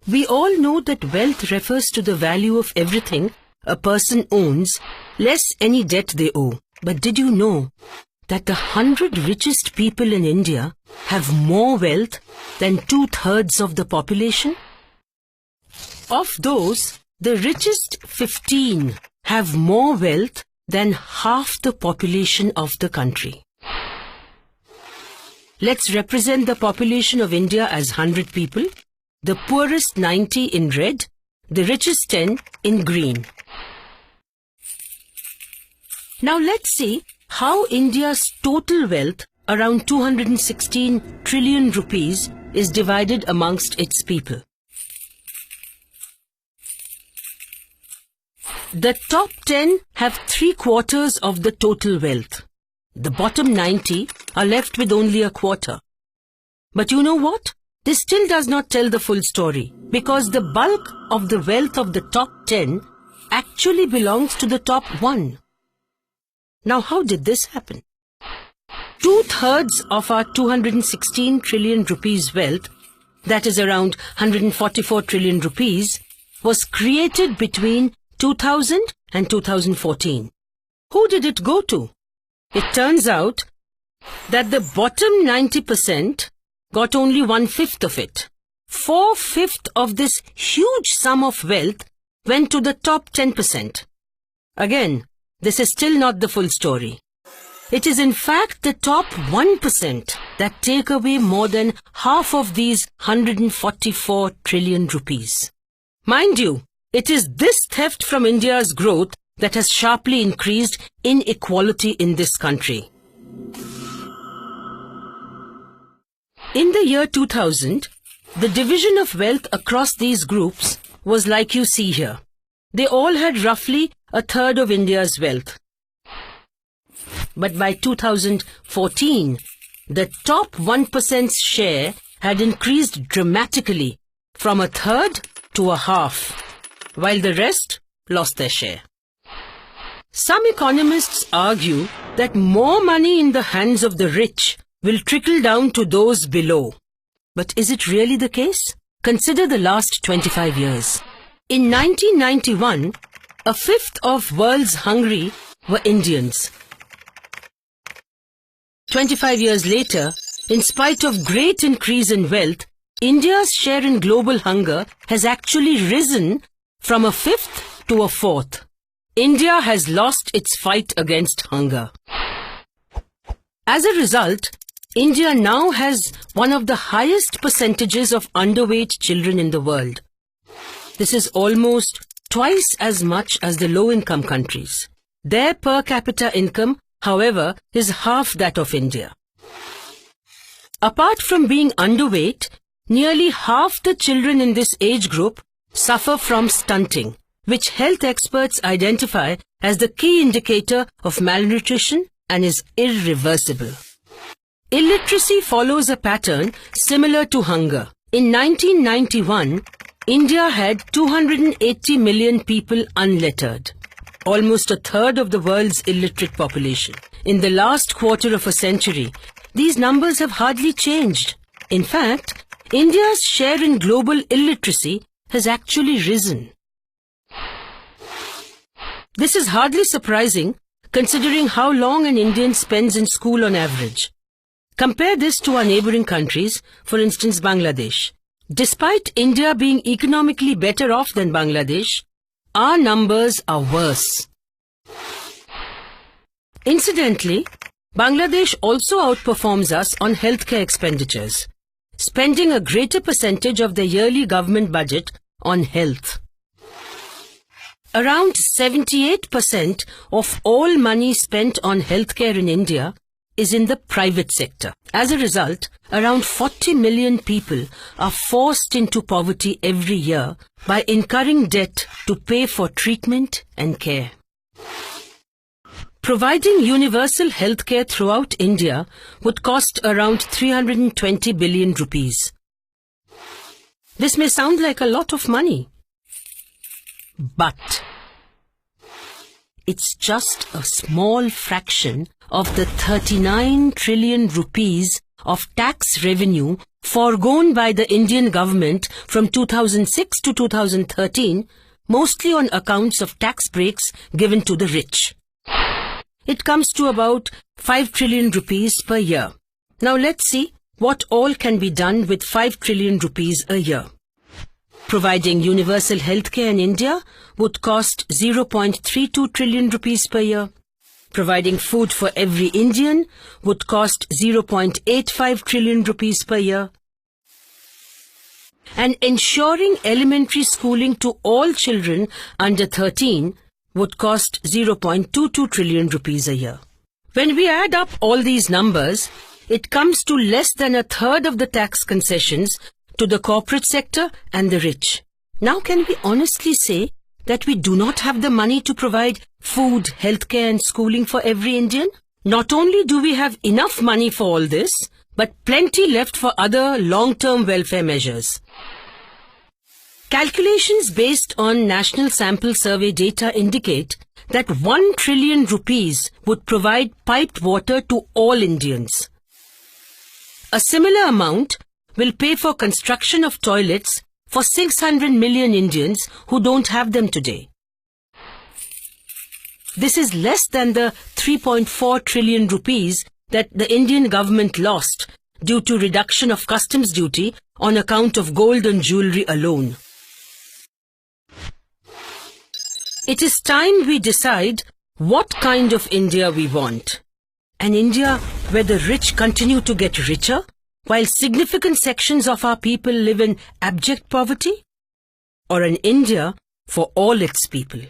We all know that wealth refers to the value of everything a person owns, less any debt they owe. But did you know that the 100 richest people in India have more wealth than 2/3 of the population? Of those, the richest 15 have more wealth than half the population of the country. Let's represent the population of India as 100 people, the poorest 90 in red, the richest 10 in green. Now let's see how India's total wealth, around 216 trillion rupees, is divided amongst its people. The top 10 have 3/4 of the total wealth. The bottom 90 are left with only a quarter. But you know what? This still does not tell the full story, because the bulk of the wealth of the top 10 actually belongs to the top 1. Now how did this happen? 2/3 of our 216 trillion rupees wealth, that is around 144 trillion rupees, was created between 2000 and 2014. Who did it go to? It turns out that the bottom 90% got only 1/5 of it. 4/5 of this huge sum of wealth went to the top 10%. Again, this is still not the full story. It is in fact the top 1% that take away more than half of these 144 trillion rupees. Mind you, it is this theft from India's growth that has sharply increased inequality in this country. In the year 2000, the division of wealth across these groups was like you see here. They all had roughly 1/3 of India's wealth. But by 2014, the top 1%'s share had increased dramatically from 1/3 to 1/2, while the rest lost their share. Some economists argue that more money in the hands of the rich will trickle down to those below. But is it really the case? Consider the last 25 years. In 1991, 1/5 of world's hungry were Indians. 25 years later, in spite of great increase in wealth, India's share in global hunger has actually risen from 1/5 to 1/4. India has lost its fight against hunger. As a result, India now has one of the highest percentages of underweight children in the world. This is almost twice as much as the low-income countries. Their per capita income, however, is half that of India. Apart from being underweight, nearly half the children in this age group suffer from stunting, which health experts identify as the key indicator of malnutrition and is irreversible. Illiteracy follows a pattern similar to hunger. In 1991, India had 280 million people unlettered, almost 1/3 of the world's illiterate population. In the last quarter of a century, these numbers have hardly changed. In fact, India's share in global illiteracy has actually risen. This is hardly surprising considering how long an Indian spends in school on average. Compare this to our neighboring countries, for instance Bangladesh. Despite India being economically better off than Bangladesh, our numbers are worse. Incidentally, Bangladesh also outperforms us on healthcare expenditures, spending a greater percentage of their yearly government budget on health. Around 78% of all money spent on healthcare in India is in the private sector. As a result, around 40 million people are forced into poverty every year by incurring debt to pay for treatment and care. Providing universal healthcare throughout India would cost around 320 billion rupees. This may sound like a lot of money, but it's just a small fraction of the 39 trillion rupees of tax revenue foregone by the Indian government from 2006 to 2013, mostly on accounts of tax breaks given to the rich. It comes to about 5 trillion rupees per year. Now let's see what all can be done with 5 trillion rupees a year. Providing universal healthcare in India would cost 0.32 trillion rupees per year. Providing food for every Indian would cost 0.85 trillion rupees per year. And ensuring elementary schooling to all children under 13 would cost 0.22 trillion rupees a year. When we add up all these numbers, it comes to less than a third of the tax concessions to the corporate sector and the rich. Now can we honestly say that we do not have the money to provide food, healthcare and schooling for every Indian? Not only do we have enough money for all this, but plenty left for other long-term welfare measures. Calculations based on National Sample Survey data indicate that 1 trillion rupees would provide piped water to all Indians. A similar amount will pay for construction of toilets for 600 million Indians who don't have them today. This is less than the 3.4 trillion rupees that the Indian government lost due to reduction of customs duty on account of gold and jewellery alone. It is time we decide what kind of India we want. An India where the rich continue to get richer, while significant sections of our people live in abject poverty? Or an India for all its people?